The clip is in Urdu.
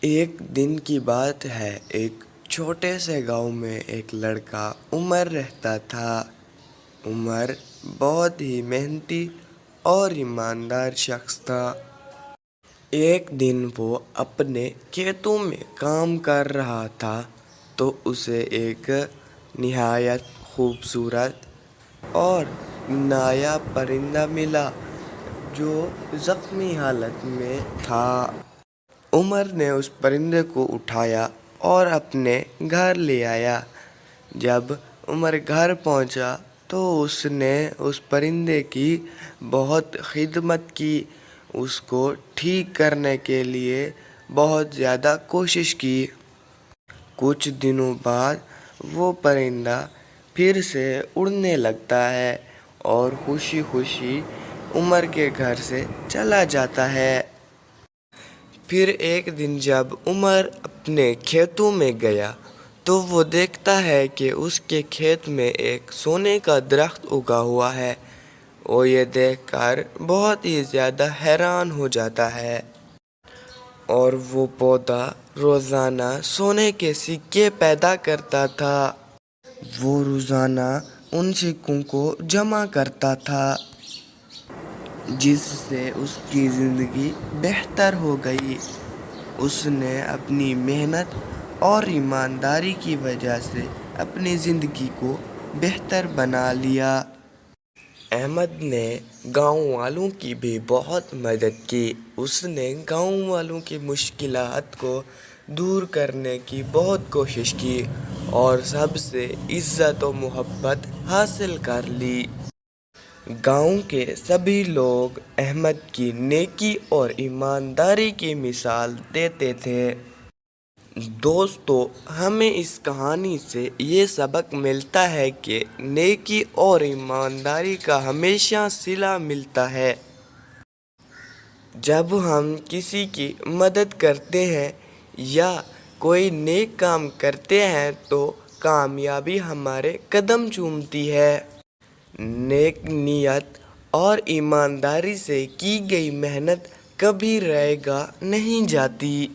ایک دن کی بات ہے، ایک چھوٹے سے گاؤں میں ایک لڑکا عمر رہتا تھا۔ عمر بہت ہی محنتی اور ایماندار شخص تھا۔ ایک دن وہ اپنے کھیتوں میں کام کر رہا تھا تو اسے ایک نہایت خوبصورت اور نایاب پرندہ ملا جو زخمی حالت میں تھا۔ عمر نے اس پرندے کو اٹھایا اور اپنے گھر لے آیا۔ جب عمر گھر پہنچا تو اس نے اس پرندے کی بہت خدمت کی، اس کو ٹھیک کرنے کے لیے بہت زیادہ کوشش کی۔ کچھ دنوں بعد وہ پرندہ پھر سے اڑنے لگتا ہے اور خوشی خوشی عمر کے گھر سے چلا جاتا ہے۔ پھر ایک دن جب عمر اپنے کھیتوں میں گیا تو وہ دیکھتا ہے کہ اس کے کھیت میں ایک سونے کا درخت اگا ہوا ہے۔ وہ یہ دیکھ کر بہت ہی زیادہ حیران ہو جاتا ہے اور وہ پودا روزانہ سونے کے سکے پیدا کرتا تھا۔ وہ روزانہ ان سکوں کو جمع کرتا تھا جس سے اس کی زندگی بہتر ہو گئی۔ اس نے اپنی محنت اور ایمانداری کی وجہ سے اپنی زندگی کو بہتر بنا لیا۔ احمد نے گاؤں والوں کی بھی بہت مدد کی۔ اس نے گاؤں والوں کی مشکلات کو دور کرنے کی بہت کوشش کی اور سب سے عزت و محبت حاصل کر لی۔ گاؤں کے سبھی لوگ احمد کی نیکی اور ایمانداری کی مثال دیتے تھے۔ دوستو، ہمیں اس کہانی سے یہ سبق ملتا ہے کہ نیکی اور ایمانداری کا ہمیشہ صلہ ملتا ہے۔ جب ہم کسی کی مدد کرتے ہیں یا کوئی نیک کام کرتے ہیں تو کامیابی ہمارے قدم چومتی ہے۔ نیک نیت اور ایمانداری سے کی گئی محنت کبھی رائگاں نہیں جاتی۔